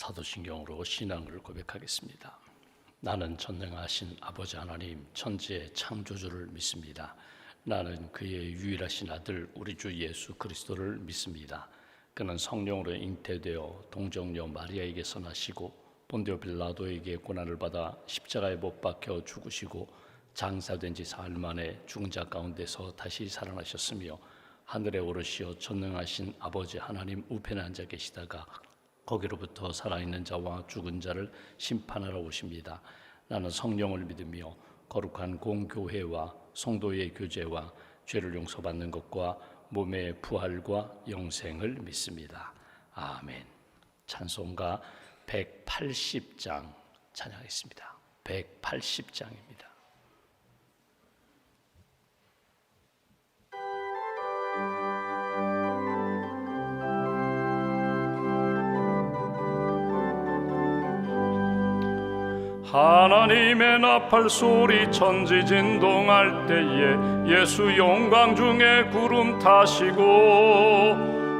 사도신경으로 신앙을 고백하겠습니다. 나는 전능하신 아버지 하나님 천지의 창조주를 믿습니다. 나는 그의 유일하신 아들 우리 주 예수 그리스도를 믿습니다. 그는 성령으로 잉태되어 동정녀 마리아에게서 나시고 본디오 빌라도에게 고난을 받아 십자가에 못 박혀 죽으시고 장사된 지 사흘 만에 죽은 자 가운데서 다시 살아나셨으며 하늘에 오르시어 전능하신 아버지 하나님 우편에 앉아 계시다가 거기로부터 살아있는 자와 죽은 자를 심판하러 오십니다. 나는 성령을 믿으며 거룩한 공교회와 성도의 교제와 죄를 용서받는 것과 몸의 부활과 영생을 믿습니다. 아멘. 찬송가 180장 찬양하겠습니다. 180장입니다. 하나님의 나팔 소리 천지 진동할 때에 예수 영광 중에 구름 타시고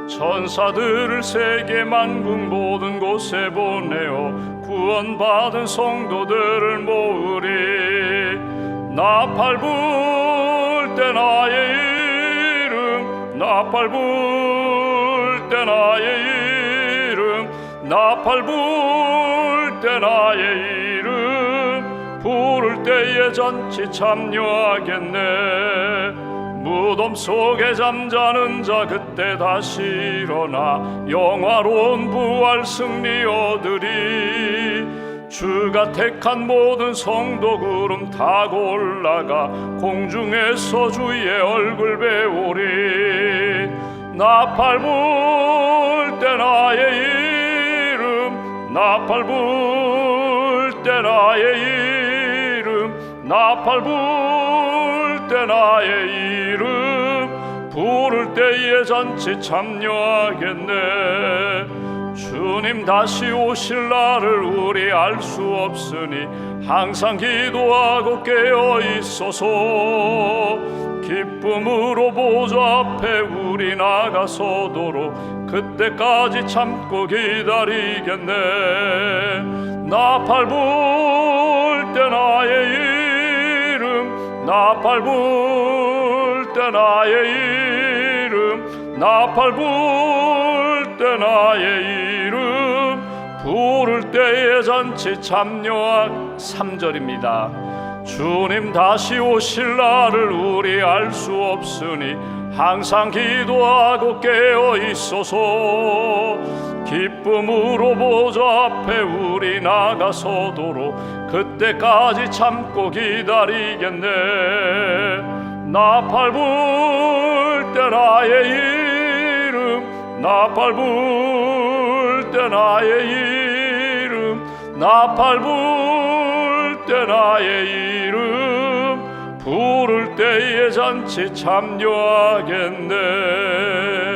천사들을 세계 만국 모든 곳에 보내어 구원받은 성도들을 모으리. 나팔 불 때 나의 이름, 나팔 불 때 나의 이름, 나팔 불 때 나의 이름, 부를 때에 잔치 참여하겠네. 무덤 속에 잠자는 자 그때 다시 일어나 영화로운 부활 승리 얻으리. 주가 택한 모든 성도 구름 타고 올라가 공중에서 주의 얼굴 배우리. 나팔 불 때 나의 이름, 나팔 불 때 나의 이름, 나팔 불 때 나의 이름, 부를 때에 잔치 참여하겠네. 주님 다시 오실 날을 우리 알 수 없으니 항상 기도하고 깨어 있어서 기쁨으로 보좌 앞에 우리 나가서도록 그때까지 참고 기다리겠네. 나팔 불 때 나의 이름, 나팔 불 때 나의 이름, 나팔 불 때 나의 이름, 부를 때에 잔치 참여한 3절입니다. 주님 다시 오실 날을 우리 알 수 없으니 항상 기도하고 깨어 있어서 기쁨으로 보좌 앞에 우리 나가서도록 그때까지 참고 기다리겠네. 나팔 불 때 나의 이름, 나팔 불 때 나의 이름, 나팔 불 때 나의 이름, 부를 때에 잔치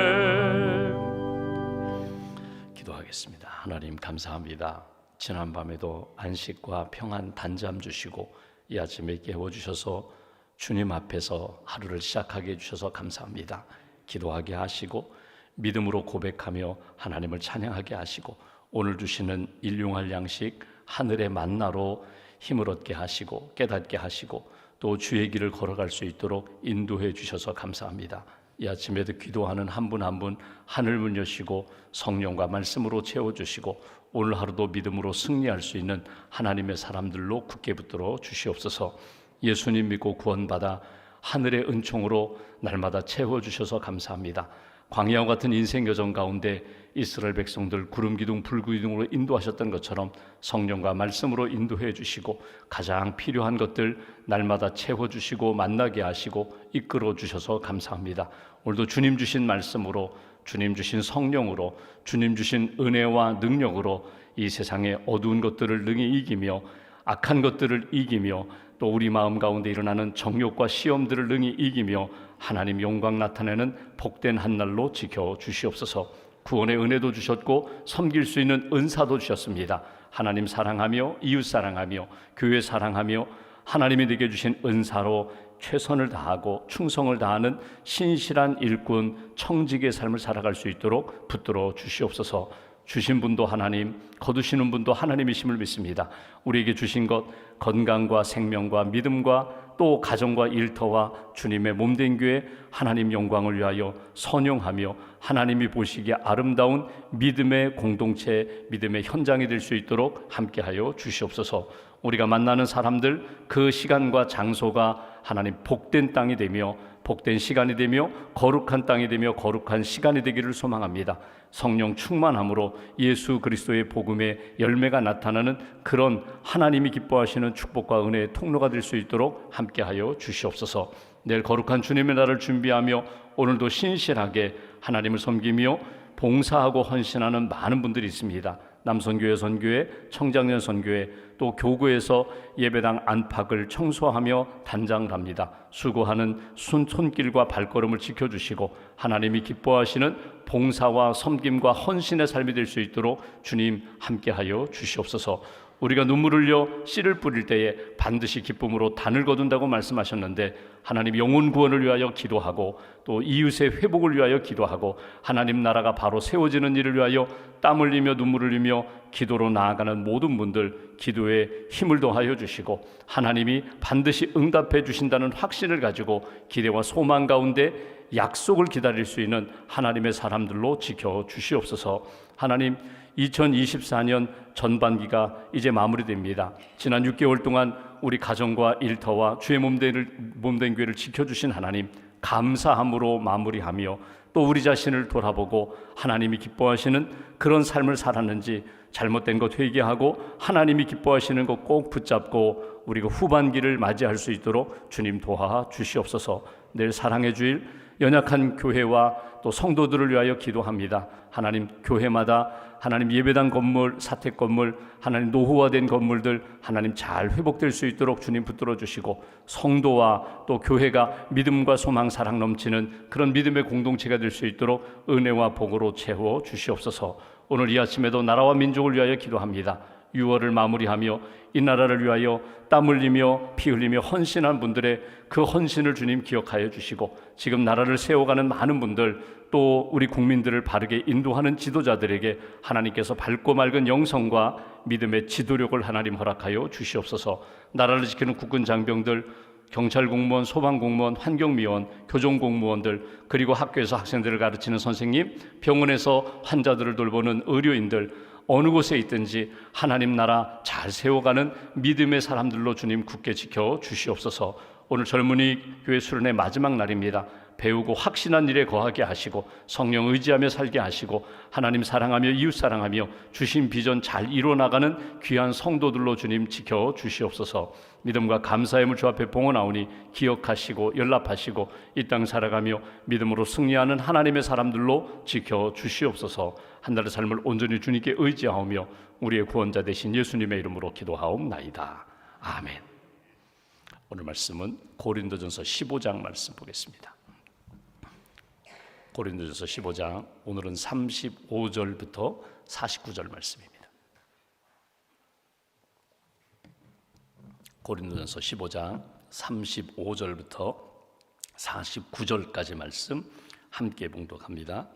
참여하겠네. 기도하겠습니다. 하나님 감사합니다. 지난밤에도 안식과 평안 단잠 주시고 이 아침에 깨워주셔서 주님 앞에서 하루를 시작하게 해주셔서 감사합니다. 기도하게 하시고 믿음으로 고백하며 하나님을 찬양하게 하시고 오늘 주시는 일용할 양식 하늘의 만나로 힘을 얻게 하시고 깨닫게 하시고 또 주의 길을 걸어갈 수 있도록 인도해 주셔서 감사합니다. 이 아침에도 기도하는 한 분 한 분 하늘 문 여시고 성령과 말씀으로 채워주시고 오늘 하루도 믿음으로 승리할 수 있는 하나님의 사람들로 굳게 붙들어 주시옵소서. 예수님 믿고 구원받아 하늘의 은총으로 날마다 채워주셔서 감사합니다. 광야와 같은 인생 여정 가운데 이스라엘 백성들 구름기둥 불기둥으로 인도하셨던 것처럼 성령과 말씀으로 인도해 주시고 가장 필요한 것들 날마다 채워주시고 만나게 하시고 이끌어 주셔서 감사합니다. 오늘도 주님 주신 말씀으로 주님 주신 성령으로 주님 주신 은혜와 능력으로 이 세상의 어두운 것들을 능히 이기며 악한 것들을 이기며 또 우리 마음 가운데 일어나는 정욕과 시험들을 능히 이기며 하나님 영광 나타내는 복된 한 날로 지켜주시옵소서. 구원의 은혜도 주셨고 섬길 수 있는 은사도 주셨습니다. 하나님 사랑하며 이웃 사랑하며 교회 사랑하며 하나님이 내게 주신 은사로 최선을 다하고 충성을 다하는 신실한 일꾼 청직의 삶을 살아갈 수 있도록 붙들어 주시옵소서. 주신 분도 하나님, 거두시는 분도 하나님이심을 믿습니다. 우리에게 주신 것, 건강과 생명과 믿음과 또 가정과 일터와 주님의 몸된 교회, 하나님 영광을 위하여 선용하며 하나님이 보시기에 아름다운 믿음의 공동체, 믿음의 현장이 될 수 있도록 함께하여 주시옵소서. 우리가 만나는 사람들, 그 시간과 장소가 하나님 복된 땅이 되며 복된 시간이 되며 거룩한 땅이 되며 거룩한 시간이 되기를 소망합니다. 성령 충만함으로 예수 그리스도의 복음의 열매가 나타나는 그런 하나님이 기뻐하시는 축복과 은혜의 통로가 될 수 있도록 함께하여 주시옵소서. 내일 거룩한 주님의 날을 준비하며 오늘도 신실하게 하나님을 섬기며 봉사하고 헌신하는 많은 분들이 있습니다. 남선교회 선교회, 청장년 선교회, 또 교구에서 예배당 안팎을 청소하며 단장을 합니다. 수고하는 손길과 발걸음을 지켜주시고 하나님이 기뻐하시는 봉사와 섬김과 헌신의 삶이 될 수 있도록 주님 함께하여 주시옵소서. 우리가 눈물을 흘려 씨를 뿌릴 때에 반드시 기쁨으로 단을 거둔다고 말씀하셨는데 하나님 영혼 구원을 위하여 기도하고 또 이웃의 회복을 위하여 기도하고 하나님 나라가 바로 세워지는 일을 위하여 땀 흘리며 눈물을 흘리며 기도로 나아가는 모든 분들 기도에 힘을 더하여 주시고 하나님이 반드시 응답해 주신다는 확신을 가지고 기대와 소망 가운데 약속을 기다릴 수 있는 하나님의 사람들로 지켜 주시옵소서. 하나님 2024년 전반기가 이제 마무리됩니다. 지난 6개월 동안 우리 가정과 일터와 주의 몸된 교회를 지켜주신 하나님 감사함으로 마무리하며 또 우리 자신을 돌아보고 하나님이 기뻐하시는 그런 삶을 살았는지 잘못된 것 회개하고 하나님이 기뻐하시는 것 꼭 붙잡고 우리가 후반기를 맞이할 수 있도록 주님 도와 주시옵소서. 늘 사랑해 주일 연약한 교회와 또 성도들을 위하여 기도합니다. 하나님 교회마다 하나님 예배당 건물, 사택 건물, 하나님 노후화된 건물들 하나님 잘 회복될 수 있도록 주님 붙들어 주시고 성도와 또 교회가 믿음과 소망, 사랑 넘치는 그런 믿음의 공동체가 될 수 있도록 은혜와 복으로 채워 주시옵소서. 오늘 이 아침에도 나라와 민족을 위하여 기도합니다. 6월을 마무리하며 이 나라를 위하여 땀 흘리며 피 흘리며 헌신한 분들의 그 헌신을 주님 기억하여 주시고 지금 나라를 세워가는 많은 분들 또 우리 국민들을 바르게 인도하는 지도자들에게 하나님께서 밝고 맑은 영성과 믿음의 지도력을 하나님 허락하여 주시옵소서. 나라를 지키는 국군 장병들, 경찰 공무원, 소방 공무원, 환경미원, 교정 공무원들 그리고 학교에서 학생들을 가르치는 선생님, 병원에서 환자들을 돌보는 의료인들 어느 곳에 있든지 하나님 나라 잘 세워가는 믿음의 사람들로 주님 굳게 지켜 주시옵소서. 오늘 젊은이 교회 수련의 마지막 날입니다. 배우고 확신한 일에 거하게 하시고 성령 의지하며 살게 하시고 하나님 사랑하며 이웃 사랑하며 주신 비전 잘 이루어나가는 귀한 성도들로 주님 지켜 주시옵소서. 믿음과 감사의 힘을 주 앞에 봉헌하오니 기억하시고 연락하시고 이 땅 살아가며 믿음으로 승리하는 하나님의 사람들로 지켜 주시옵소서. 한 달의 삶을 온전히 주님께 의지하오며 우리의 구원자 되신 예수님의 이름으로 기도하옵나이다. 아멘. 오늘 말씀은 고린도전서 15장 말씀 보겠습니다. 고린도전서 15장 오늘은 35절부터 49절 말씀입니다. 고린도전서 15장 35절부터 49절까지 말씀 함께 봉독합니다.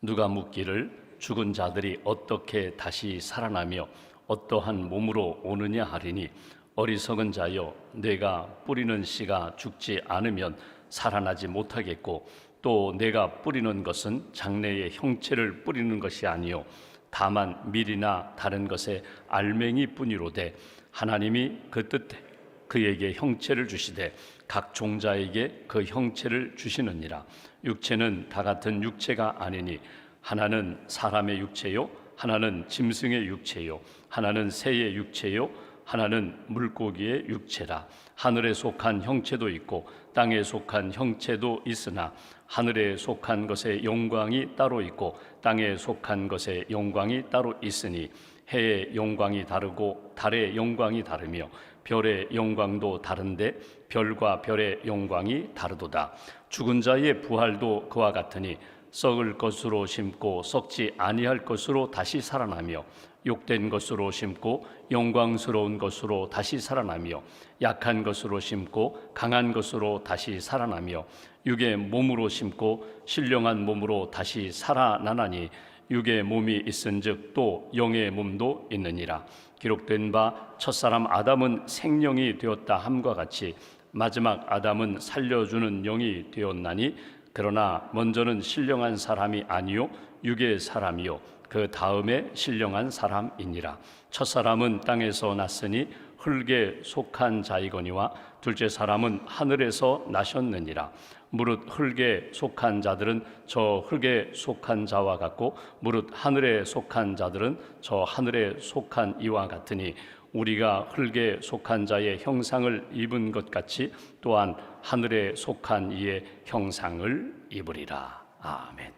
누가 묻기를 죽은 자들이 어떻게 다시 살아나며 어떠한 몸으로 오느냐 하리니 어리석은 자여 내가 뿌리는 씨가 죽지 않으면 살아나지 못하겠고 또 내가 뿌리는 것은 장래의 형체를 뿌리는 것이 아니요 다만 밀이나 다른 것의 알맹이 뿐이로되 하나님이 그 뜻에 그에게 형체를 주시되 각 종자에게 그 형체를 주시느니라. 육체는 다 같은 육체가 아니니 하나는 사람의 육체요 하나는 짐승의 육체요 하나는 새의 육체요 하나는 물고기의 육체라. 하늘에 속한 형체도 있고 땅에 속한 형체도 있으나 하늘에 속한 것의 영광이 따로 있고 땅에 속한 것의 영광이 따로 있으니 해의 영광이 다르고 달의 영광이 다르며 별의 영광도 다른데 별과 별의 영광이 다르도다. 죽은 자의 부활도 그와 같으니 썩을 것으로 심고 썩지 아니할 것으로 다시 살아나며 욕된 것으로 심고 영광스러운 것으로 다시 살아나며 약한 것으로 심고 강한 것으로 다시 살아나며 육의 몸으로 심고 신령한 몸으로 다시 살아나나니 육의 몸이 있은즉 또 영의 몸도 있느니라. 기록된 바 첫사람 아담은 생령이 되었다 함과 같이 마지막 아담은 살려주는 영이 되었나니 그러나 먼저는 신령한 사람이 아니요 육의 사람이요 그 다음에 신령한 사람이니라. 첫사람은 땅에서 났으니 흙에 속한 자이거니와 둘째 사람은 하늘에서 나셨느니라. 무릇 흙에 속한 자들은 저 흙에 속한 자와 같고 무릇 하늘에 속한 자들은 저 하늘에 속한 이와 같으니 우리가 흙에 속한 자의 형상을 입은 것 같이 또한 하늘에 속한 이의 형상을 입으리라. 아멘.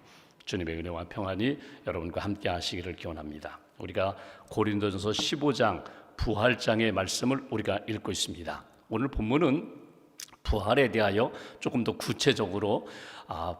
주님의 은혜와 평안이 여러분과 함께 하시기를 기원합니다. 우리가 고린도전서 15장 부활장의 말씀을 우리가 읽고 있습니다. 오늘 본문은 부활에 대하여 조금 더 구체적으로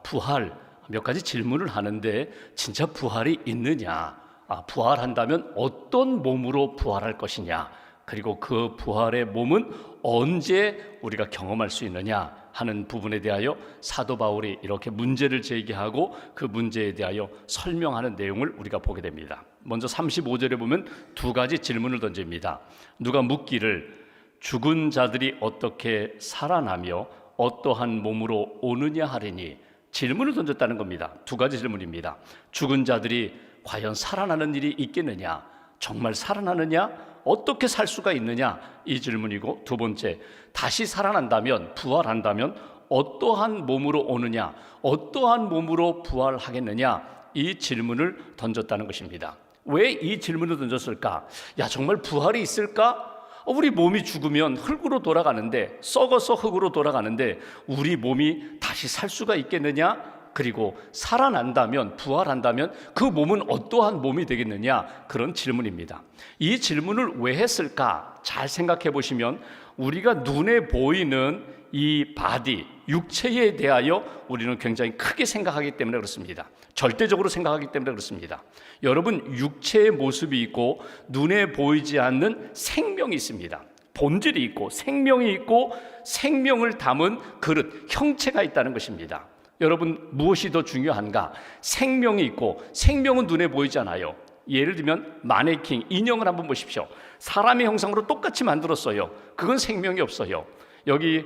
부활 몇 가지 질문을 하는데 진짜 부활이 있느냐, 부활한다면 어떤 몸으로 부활할 것이냐, 그리고 그 부활의 몸은 언제 우리가 경험할 수 있느냐 하는 부분에 대하여 사도 바울이 이렇게 문제를 제기하고 그 문제에 대하여 설명하는 내용을 우리가 보게 됩니다. 먼저 35절에 보면 두 가지 질문을 던집니다. 누가 묻기를 죽은 자들이 어떻게 살아나며 어떠한 몸으로 오느냐 하리니, 질문을 던졌다는 겁니다. 두 가지 질문입니다. 죽은 자들이 과연 살아나는 일이 있겠느냐, 정말 살아나느냐, 어떻게 살 수가 있느냐, 이 질문이고, 두 번째, 다시 살아난다면, 부활한다면 어떠한 몸으로 오느냐, 어떠한 몸으로 부활하겠느냐, 이 질문을 던졌다는 것입니다. 왜 이 질문을 던졌을까? 정말 부활이 있을까? 우리 몸이 죽으면 흙으로 돌아가는데, 썩어서 흙으로 돌아가는데 우리 몸이 다시 살 수가 있겠느냐? 그리고 살아난다면, 부활한다면 그 몸은 어떠한 몸이 되겠느냐? 그런 질문입니다. 이 질문을 왜 했을까? 잘 생각해 보시면 우리가 눈에 보이는 이 바디, 육체에 대하여 우리는 굉장히 크게 생각하기 때문에 그렇습니다. 절대적으로 생각하기 때문에 그렇습니다. 여러분, 육체의 모습이 있고 눈에 보이지 않는 생명이 있습니다. 본질이 있고 생명이 있고 생명을 담은 그릇, 형체가 있다는 것입니다. 여러분, 무엇이 더 중요한가? 생명이 있고, 생명은 눈에 보이지 않아요. 예를 들면 마네킹, 인형을 한번 보십시오. 사람의 형상으로 똑같이 만들었어요. 그건 생명이 없어요. 여기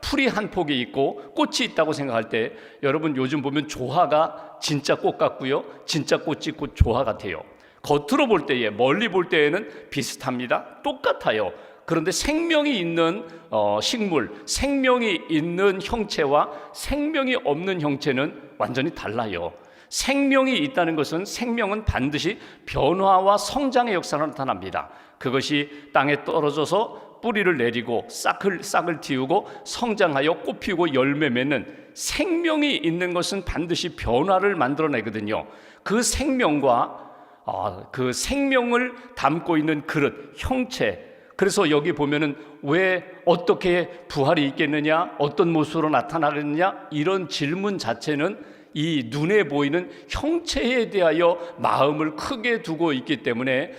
풀이 한 폭이 있고 꽃이 있다고 생각할 때, 여러분 요즘 보면 조화가 진짜 꽃 같고요, 진짜 꽃이 꽃 조화 같아요. 겉으로 볼 때에, 멀리 볼 때에는 비슷합니다. 똑같아요. 그런데 생명이 있는 식물, 생명이 있는 형체와 생명이 없는 형체는 완전히 달라요. 생명이 있다는 것은, 생명은 반드시 변화와 성장의 역사로 나타납니다. 그것이 땅에 떨어져서 뿌리를 내리고 싹을 틔우고 성장하여 꽃 피우고 열매 맺는, 생명이 있는 것은 반드시 변화를 만들어내거든요. 그 생명과 그 생명을 담고 있는 그릇, 형체. 그래서 여기 보면은 왜 어떻게 부활이 있겠느냐, 어떤 모습으로 나타나겠느냐, 이런 질문 자체는 이 눈에 보이는 형체에 대하여 마음을 크게 두고 있기 때문에,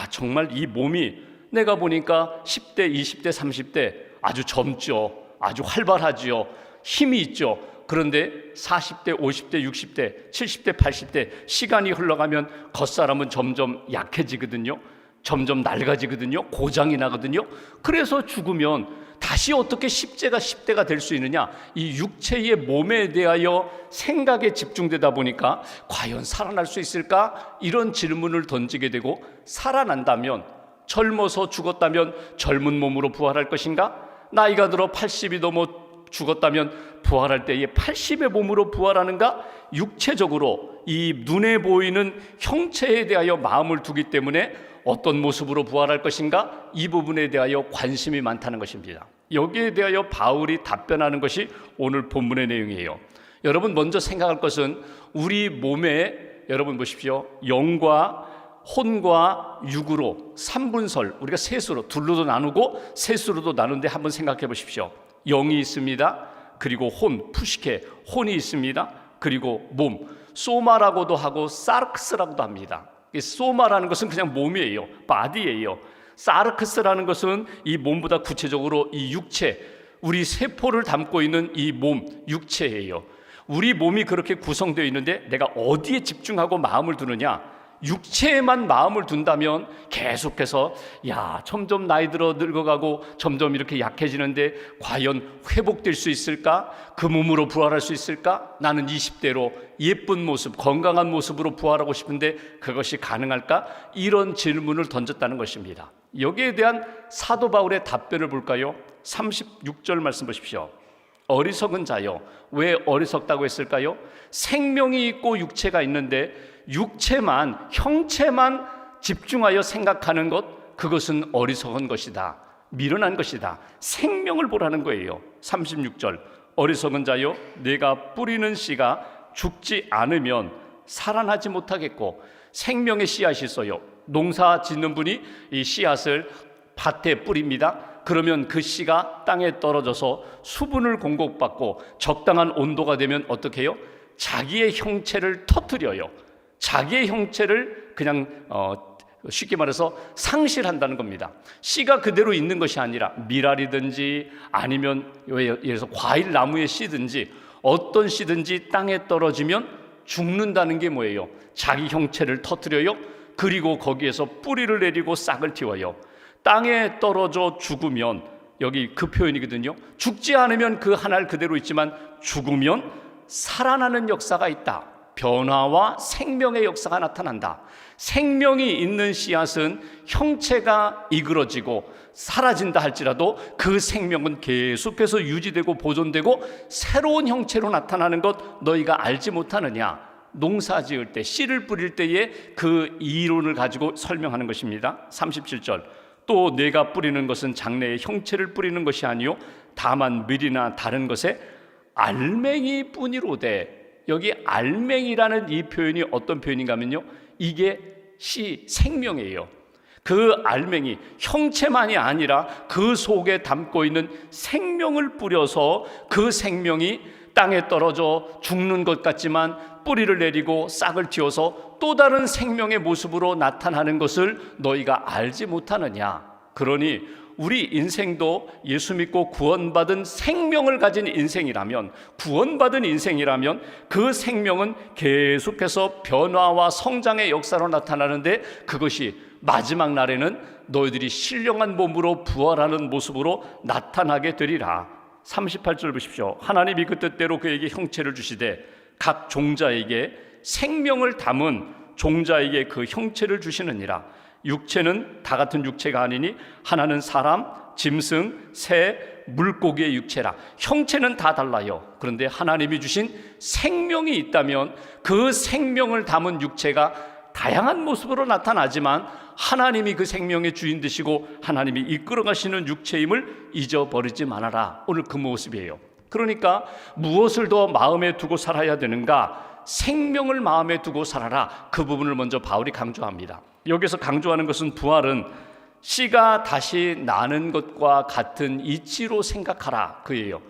정말 이 몸이, 내가 보니까 10대, 20대, 30대 아주 젊죠. 아주 활발하죠. 힘이 있죠. 그런데 40대, 50대, 60대, 70대, 80대 시간이 흘러가면 겉사람은 점점 약해지거든요. 점점 낡아지거든요. 고장이 나거든요. 그래서 죽으면 다시 어떻게 10대가 될 수 있느냐, 이 육체의 몸에 대하여 생각에 집중되다 보니까 과연 살아날 수 있을까? 이런 질문을 던지게 되고, 살아난다면, 젊어서 죽었다면 젊은 몸으로 부활할 것인가? 나이가 들어 80이 넘어 죽었다면 부활할 때에 80의 몸으로 부활하는가? 육체적으로 이 눈에 보이는 형체에 대하여 마음을 두기 때문에 어떤 모습으로 부활할 것인가? 이 부분에 대하여 관심이 많다는 것입니다. 여기에 대하여 바울이 답변하는 것이 오늘 본문의 내용이에요. 여러분, 먼저 생각할 것은 우리 몸에, 여러분 보십시오, 영과 혼과 육으로 3분설, 우리가 셋으로, 둘로도 나누고 셋으로도 나누는데 한번 생각해 보십시오. 영이 있습니다. 그리고 혼, 푸시케, 혼이 있습니다. 그리고 몸, 소마라고도 하고 사르크스라고도 합니다. 소마라는 것은 그냥 몸이에요. 바디예요. 사르크스라는 것은 이 몸보다 구체적으로 이 육체, 우리 세포를 담고 있는 이 몸, 육체예요. 우리 몸이 그렇게 구성되어 있는데 내가 어디에 집중하고 마음을 두느냐? 육체에만 마음을 둔다면 계속해서 점점 나이 들어 늙어가고 점점 이렇게 약해지는데 과연 회복될 수 있을까? 그 몸으로 부활할 수 있을까? 나는 20대로 예쁜 모습, 건강한 모습으로 부활하고 싶은데 그것이 가능할까? 이런 질문을 던졌다는 것입니다. 여기에 대한 사도 바울의 답변을 볼까요? 36절 말씀 보십시오. 어리석은 자요. 왜 어리석다고 했을까요? 생명이 있고 육체가 있는데 육체만, 형체만 집중하여 생각하는 것, 그것은 어리석은 것이다. 미련한 것이다. 생명을 보라는 거예요. 36절. 어리석은 자요, 내가 뿌리는 씨가 죽지 않으면 살아나지 못하겠고, 생명의 씨앗이 있어요. 농사 짓는 분이 이 씨앗을 밭에 뿌립니다. 그러면 그 씨가 땅에 떨어져서 수분을 공급받고 적당한 온도가 되면 어떻게 해요? 자기의 형체를 터뜨려요. 자기의 형체를 그냥 쉽게 말해서 상실한다는 겁니다. 씨가 그대로 있는 것이 아니라 밀알이든지 아니면 예를 들어서 과일 나무의 씨든지 어떤 씨든지 땅에 떨어지면 죽는다는 게 뭐예요? 자기 형체를 터뜨려요. 그리고 거기에서 뿌리를 내리고 싹을 틔워요. 땅에 떨어져 죽으면, 여기 그 표현이거든요. 죽지 않으면 그 한 알 그대로 있지만 죽으면 살아나는 역사가 있다. 변화와 생명의 역사가 나타난다. 생명이 있는 씨앗은 형체가 이그러지고 사라진다 할지라도 그 생명은 계속해서 유지되고 보존되고 새로운 형체로 나타나는 것 너희가 알지 못하느냐? 농사 지을 때, 씨를 뿌릴 때에 그 이론을 가지고 설명하는 것입니다. 37절. 또 내가 뿌리는 것은 장래의 형체를 뿌리는 것이 아니요 다만 밀이나 다른 것에 알맹이 뿐이로되. 여기 알맹이라는 이 표현이 어떤 표현인가 하면요, 이게 생명이에요. 그 알맹이, 형체만이 아니라 그 속에 담고 있는 생명을 뿌려서 그 생명이 땅에 떨어져 죽는 것 같지만 뿌리를 내리고 싹을 틔워서 또 다른 생명의 모습으로 나타나는 것을 너희가 알지 못하느냐? 그러니 우리 인생도 예수 믿고 구원받은 생명을 가진 인생이라면, 구원받은 인생이라면 그 생명은 계속해서 변화와 성장의 역사로 나타나는데, 그것이 마지막 날에는 너희들이 신령한 몸으로 부활하는 모습으로 나타나게 되리라. 38절 보십시오. 하나님이 그 뜻대로 그에게 형체를 주시되 각 종자에게 생명을 담은 종자에게 그 형체를 주시느니라. 육체는 다 같은 육체가 아니니 하나는 사람, 짐승, 새, 물고기의 육체라. 형체는 다 달라요. 그런데 하나님이 주신 생명이 있다면 그 생명을 담은 육체가 다양한 모습으로 나타나지만 하나님이 그 생명의 주인 되시고 하나님이 이끌어 가시는 육체임을 잊어버리지 말아라. 오늘 그 모습이에요. 그러니까 무엇을 더 마음에 두고 살아야 되는가? 생명을 마음에 두고 살아라. 그 부분을 먼저 바울이 강조합니다. 여기서 강조하는 것은 부활은 씨가 다시 나는 것과 같은 이치로 생각하라, 그예요.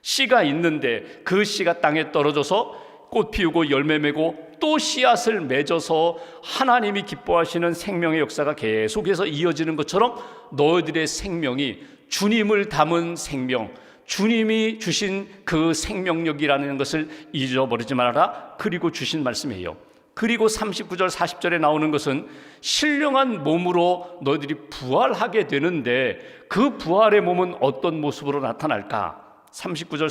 씨가 있는데 그 씨가 땅에 떨어져서 꽃 피우고 열매 맺고 또 씨앗을 맺어서 하나님이 기뻐하시는 생명의 역사가 계속해서 이어지는 것처럼 너희들의 생명이 주님을 담은 생명, 주님이 주신 그 생명력이라는 것을 잊어버리지 말아라. 그리고 주신 말씀이에요. 그리고 39절 40절에 나오는 것은 신령한 몸으로 너희들이 부활하게 되는데 그 부활의 몸은 어떤 모습으로 나타날까? 39절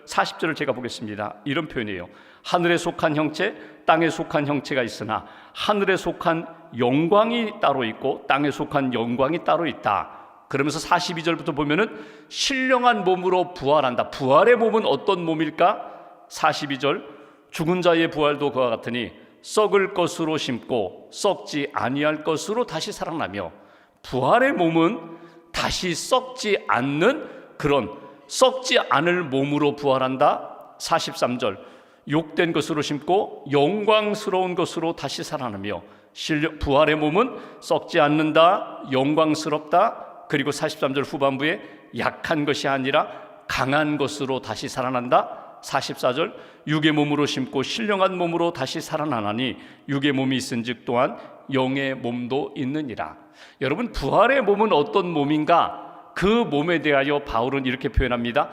40절을 제가 보겠습니다. 이런 표현이에요. 하늘에 속한 형체, 땅에 속한 형체가 있으나 하늘에 속한 영광이 따로 있고 땅에 속한 영광이 따로 있다. 그러면서 42절부터 보면은 신령한 몸으로 부활한다. 부활의 몸은 어떤 몸일까? 42절. 죽은 자의 부활도 그와 같으니 썩을 것으로 심고 썩지 아니할 것으로 다시 살아나며. 부활의 몸은 다시 썩지 않는 그런 썩지 않을 몸으로 부활한다. 43절. 욕된 것으로 심고 영광스러운 것으로 다시 살아나며. 부활의 몸은 썩지 않는다, 영광스럽다. 그리고 43절 후반부에 약한 것이 아니라 강한 것으로 다시 살아난다. 44절. 육의 몸으로 심고 신령한 몸으로 다시 살아나나니 육의 몸이 있은즉 또한 영의 몸도 있느니라. 여러분, 부활의 몸은 어떤 몸인가? 그 몸에 대하여 바울은 이렇게 표현합니다.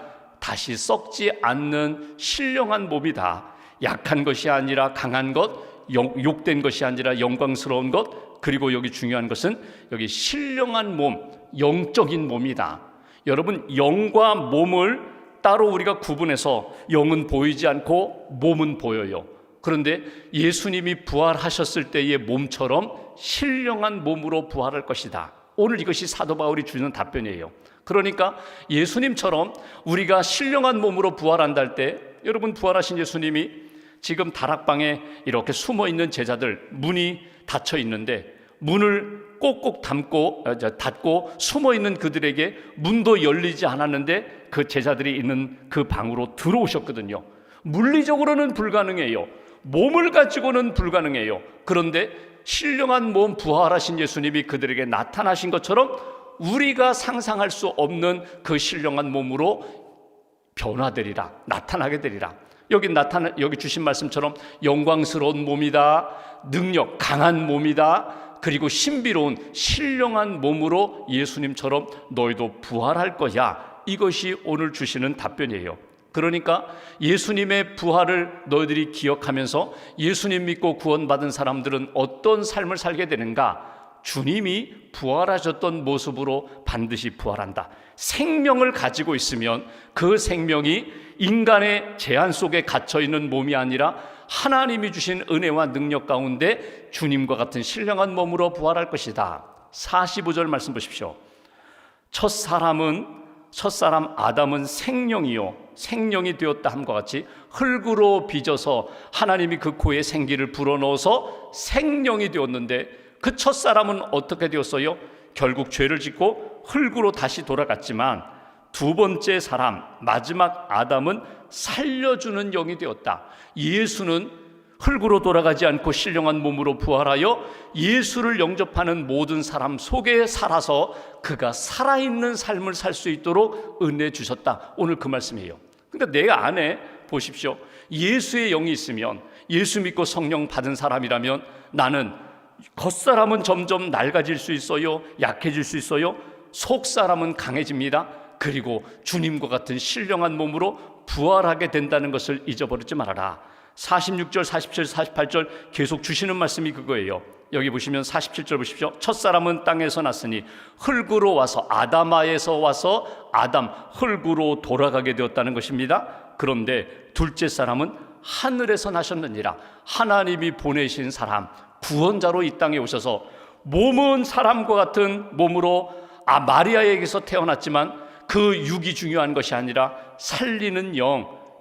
다시 썩지 않는 신령한 몸이다. 약한 것이 아니라 강한 것, 욕된 것이 아니라 영광스러운 것, 그리고 여기 중요한 것은 여기 신령한 몸, 영적인 몸이다. 여러분, 영과 몸을 따로 우리가 구분해서 영은 보이지 않고 몸은 보여요. 그런데 예수님이 부활하셨을 때의 몸처럼 신령한 몸으로 부활할 것이다. 오늘 이것이 사도 바울이 주는 답변이에요. 그러니까 예수님처럼 우리가 신령한 몸으로 부활한다 할 때, 여러분, 부활하신 예수님이 지금 다락방에 이렇게 숨어있는 제자들, 문이 닫혀 있는데 문을 꼭꼭 닫고 숨어있는 그들에게 문도 열리지 않았는데 그 제자들이 있는 그 방으로 들어오셨거든요. 물리적으로는 불가능해요. 몸을 가지고는 불가능해요. 그런데 신령한 몸 부활하신 예수님이 그들에게 나타나신 것처럼 우리가 상상할 수 없는 그 신령한 몸으로 변화되리라, 나타나게 되리라. 여기 주신 말씀처럼 영광스러운 몸이다, 능력 강한 몸이다, 그리고 신비로운 신령한 몸으로 예수님처럼 너희도 부활할 거야. 이것이 오늘 주시는 답변이에요. 그러니까 예수님의 부활을 너희들이 기억하면서 예수님 믿고 구원받은 사람들은 어떤 삶을 살게 되는가? 주님이 부활하셨던 모습으로 반드시 부활한다. 생명을 가지고 있으면 그 생명이 인간의 제한 속에 갇혀있는 몸이 아니라 하나님이 주신 은혜와 능력 가운데 주님과 같은 신령한 몸으로 부활할 것이다. 45절 말씀 보십시오. 첫사람 아담은 생명이 되었다 함과 같이 흙으로 빚어서 하나님이 그 코에 생기를 불어넣어서 생명이 되었는데 그 첫사람은 어떻게 되었어요? 결국 죄를 짓고 흙으로 다시 돌아갔지만 두 번째 사람, 마지막 아담은 살려주는 영이 되었다. 예수는 흙으로 돌아가지 않고 신령한 몸으로 부활하여 예수를 영접하는 모든 사람 속에 살아서 그가 살아있는 삶을 살 수 있도록 은혜 주셨다. 오늘 그 말씀이에요. 근데 내 안에 보십시오. 예수의 영이 있으면, 예수 믿고 성령 받은 사람이라면 나는 겉사람은 점점 낡아질 수 있어요. 약해질 수 있어요. 속사람은 강해집니다. 그리고 주님과 같은 신령한 몸으로 부활하게 된다는 것을 잊어버리지 말아라. 46절, 47, 48절 계속 주시는 말씀이 그거예요. 여기 보시면 47절 보십시오. 첫사람은 땅에서 났으니 흙으로 와서 아담아에서 와서 아담 흙으로 돌아가게 되었다는 것입니다. 그런데 둘째 사람은 하늘에서 나셨느니라. 하나님이 보내신 사람, 구원자로 이 땅에 오셔서 몸은 사람과 같은 몸으로 마리아에게서 태어났지만 그 육이 중요한 것이 아니라 살리는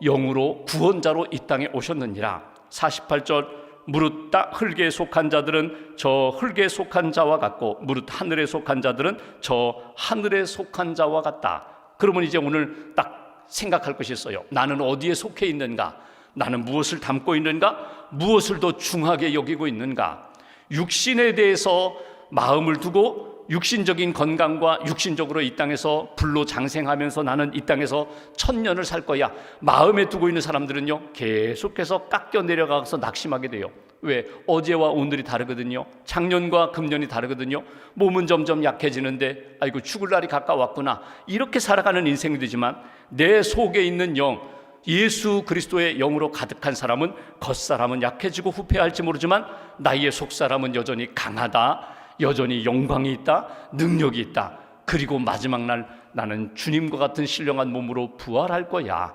영으로 구원자로 이 땅에 오셨느니라. 48절 무릇 흙에 속한 자들은 저 흙에 속한 자와 같고 무릇 하늘에 속한 자들은 저 하늘에 속한 자와 같다. 그러면 이제 오늘 딱 생각할 것이 있어요. 나는 어디에 속해 있는가? 나는 무엇을 담고 있는가? 무엇을 더 중하게 여기고 있는가? 육신에 대해서 마음을 두고 육신적인 건강과 육신적으로 이 땅에서 불로 장생하면서 나는 이 땅에서 1000년을 살 거야. 마음에 두고 있는 사람들은요, 계속해서 깎여 내려가서 낙심하게 돼요. 왜? 어제와 오늘이 다르거든요. 작년과 금년이 다르거든요. 몸은 점점 약해지는데 아이고 죽을 날이 가까웠구나. 이렇게 살아가는 인생이 되지만 내 속에 있는 영, 예수 그리스도의 영으로 가득한 사람은 겉사람은 약해지고 후패할지 모르지만 나의 속사람은 여전히 강하다. 여전히 영광이 있다, 능력이 있다. 그리고 마지막 날 나는 주님과 같은 신령한 몸으로 부활할 거야.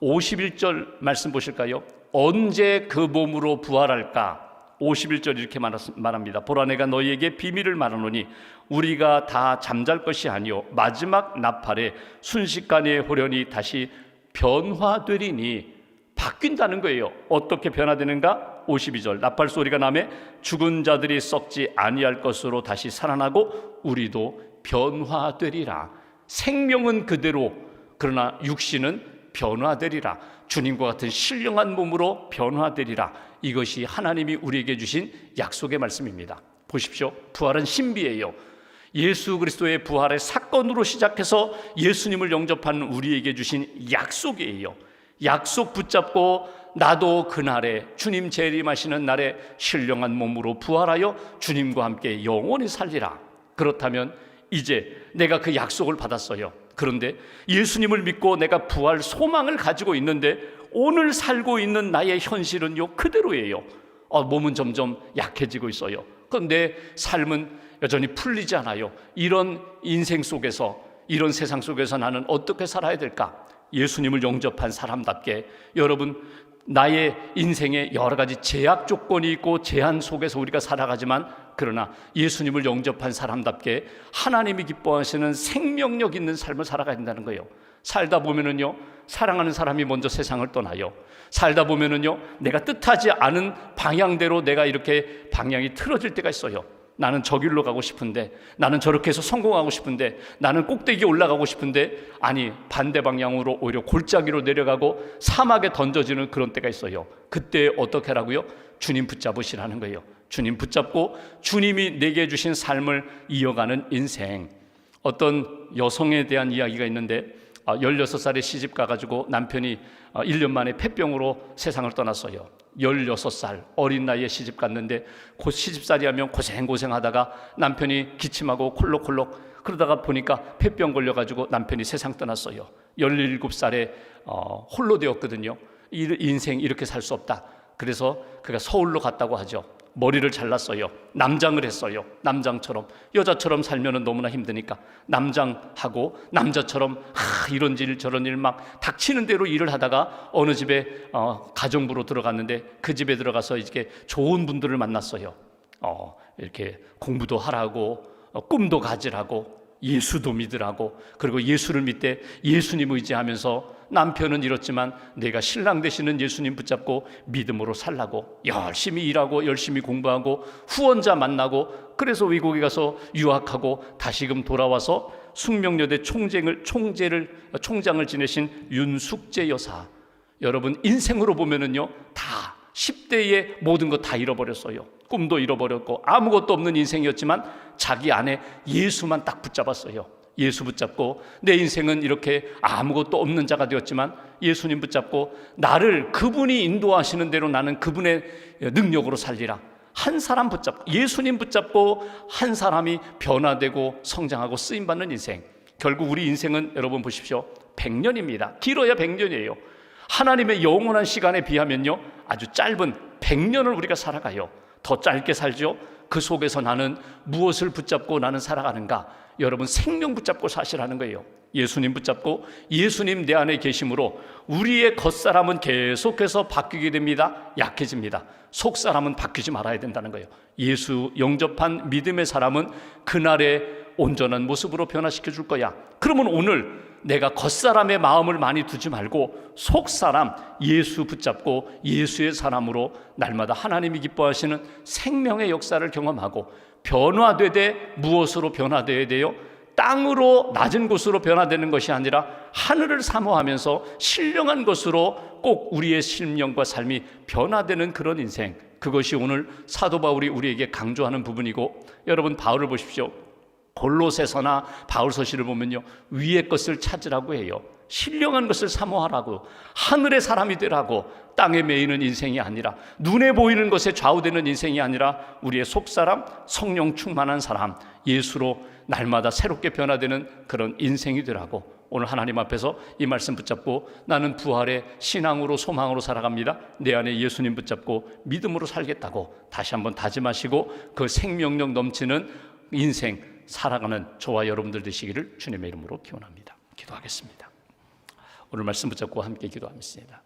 51절 말씀 보실까요? 언제 그 몸으로 부활할까? 51절 이렇게 말합니다. 보라 내가 너희에게 비밀을 말하노니 우리가 다 잠잘 것이 아니요 마지막 나팔에 순식간에 호련히 다시 변화되리니. 바뀐다는 거예요. 어떻게 변화되는가? 52절 나팔 소리가 나매 죽은 자들이 썩지 아니할 것으로 다시 살아나고 우리도 변화되리라. 생명은 그대로, 그러나 육신은 변화되리라. 주님과 같은 신령한 몸으로 변화되리라. 이것이 하나님이 우리에게 주신 약속의 말씀입니다. 보십시오. 부활은 신비예요. 예수 그리스도의 부활의 사건으로 시작해서 예수님을 영접하는 우리에게 주신 약속이에요. 약속 붙잡고 나도 그날에 주님 재림하시는 날에 신령한 몸으로 부활하여 주님과 함께 영원히 살리라. 그렇다면 이제 내가 그 약속을 받았어요. 그런데 예수님을 믿고 내가 부활 소망을 가지고 있는데 오늘 살고 있는 나의 현실은요 그대로예요. 몸은 점점 약해지고 있어요. 그런데 삶은 여전히 풀리지 않아요. 이런 인생 속에서, 이런 세상 속에서 나는 어떻게 살아야 될까? 예수님을 영접한 사람답게 여러분, 나의 인생에 여러 가지 제약 조건이 있고 제한 속에서 우리가 살아가지만, 그러나 예수님을 영접한 사람답게 하나님이 기뻐하시는 생명력 있는 삶을 살아가야 된다는 거예요. 살다 보면은요, 사랑하는 사람이 먼저 세상을 떠나요. 살다 보면은요, 내가 뜻하지 않은 방향대로 내가 이렇게 방향이 틀어질 때가 있어요. 나는 저 길로 가고 싶은데, 나는 저렇게 해서 성공하고 싶은데, 나는 꼭대기에 올라가고 싶은데, 아니 반대 방향으로 오히려 골짜기로 내려가고 사막에 던져지는 그런 때가 있어요. 그때 어떻게 하라고요? 주님 붙잡으시라는 거예요. 주님 붙잡고 주님이 내게 주신 삶을 이어가는 인생. 어떤 여성에 대한 이야기가 있는데 16살에 시집 가가지고 남편이 1년 만에 폐병으로 세상을 떠났어요. 16살 어린 나이에 시집 갔는데 곧 시집살이 하면 고생하다가 남편이 기침하고 콜록콜록 그러다가 보니까 폐병 걸려가지고 남편이 세상 떠났어요. 17살에 홀로 되었거든요. 인생 이렇게 살 수 없다. 그래서 그가 서울로 갔다고 하죠. 머리를 잘랐어요. 남장을 했어요. 남장처럼. 여자처럼 살면 너무나 힘드니까 남장하고 남자처럼 이런 일 저런 일 막 닥치는 대로 일을 하다가 어느 집에 가정부로 들어갔는데 그 집에 들어가서 이렇게 좋은 분들을 만났어요. 이렇게 공부도 하라고 꿈도 가지라고 예수도 믿으라고, 그리고 예수를 믿되 예수님 의지하면서 남편은 이렇지만 내가 신랑 되시는 예수님 붙잡고 믿음으로 살라고 열심히 일하고 열심히 공부하고 후원자 만나고, 그래서 외국에 가서 유학하고 다시금 돌아와서 숙명여대 총장을 지내신 윤숙재 여사. 여러분, 인생으로 보면은요 다 10대에 모든 거 다 잃어버렸어요. 꿈도 잃어버렸고 아무것도 없는 인생이었지만 자기 안에 예수만 딱 붙잡았어요. 예수 붙잡고 내 인생은 이렇게 아무것도 없는 자가 되었지만 예수님 붙잡고 나를 그분이 인도하시는 대로 나는 그분의 능력으로 살리라. 한 사람 붙잡고, 예수님 붙잡고 한 사람이 변화되고 성장하고 쓰임받는 인생. 결국 우리 인생은 여러분 보십시오, 100년입니다. 길어야 100년이에요. 하나님의 영원한 시간에 비하면요 아주 짧은 100년을 우리가 살아가요. 더 짧게 살죠. 그 속에서 나는 무엇을 붙잡고 나는 살아가는가? 여러분, 생명 붙잡고 사시라는 거예요. 예수님 붙잡고 예수님 내 안에 계심으로 우리의 겉사람은 계속해서 바뀌게 됩니다. 약해집니다. 속사람은 바뀌지 말아야 된다는 거예요. 예수 영접한 믿음의 사람은 그날의 온전한 모습으로 변화시켜 줄 거야. 그러면 오늘 내가 겉사람의 마음을 많이 두지 말고 속사람 예수 붙잡고 예수의 사람으로 날마다 하나님이 기뻐하시는 생명의 역사를 경험하고, 변화되되 무엇으로 변화되어야 돼요? 땅으로 낮은 곳으로 변화되는 것이 아니라 하늘을 사모하면서 신령한 것으로 꼭 우리의 심령과 삶이 변화되는 그런 인생. 그것이 오늘 사도 바울이 우리에게 강조하는 부분이고, 여러분 바울을 보십시오. 골로새서나 바울서시를 보면요 위의 것을 찾으라고 해요. 신령한 것을 사모하라고, 하늘의 사람이 되라고. 땅에 매이는 인생이 아니라, 눈에 보이는 것에 좌우되는 인생이 아니라 우리의 속사람, 성령 충만한 사람, 예수로 날마다 새롭게 변화되는 그런 인생이 되라고. 오늘 하나님 앞에서 이 말씀 붙잡고 나는 부활의 신앙으로 소망으로 살아갑니다. 내 안에 예수님 붙잡고 믿음으로 살겠다고 다시 한번 다짐하시고 그 생명력 넘치는 인생 살아가는 저와 여러분들 되시기를 주님의 이름으로 기원합니다. 기도하겠습니다. 오늘 말씀 붙잡고 함께 기도하겠습니다.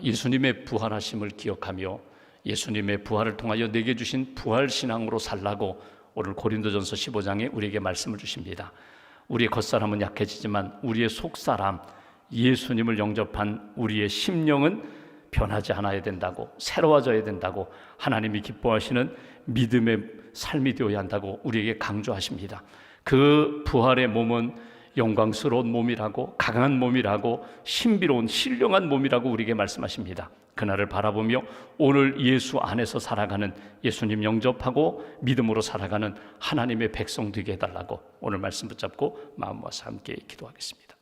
예수님의 부활하심을 기억하며 예수님의 부활을 통하여 내게 주신 부활 신앙으로 살라고 오늘 고린도전서 15장에 우리에게 말씀을 주십니다. 우리의 겉사람은 약해지지만 우리의 속사람 예수님을 영접한 우리의 심령은 변하지 않아야 된다고, 새로워져야 된다고, 하나님이 기뻐하시는 믿음의 삶이 되어야 한다고 우리에게 강조하십니다. 그 부활의 몸은 영광스러운 몸이라고, 강한 몸이라고, 신비로운 신령한 몸이라고 우리에게 말씀하십니다. 그날을 바라보며 오늘 예수 안에서 살아가는, 예수님 영접하고 믿음으로 살아가는 하나님의 백성 되게 해달라고 오늘 말씀 붙잡고 마음 모아서 함께 기도하겠습니다.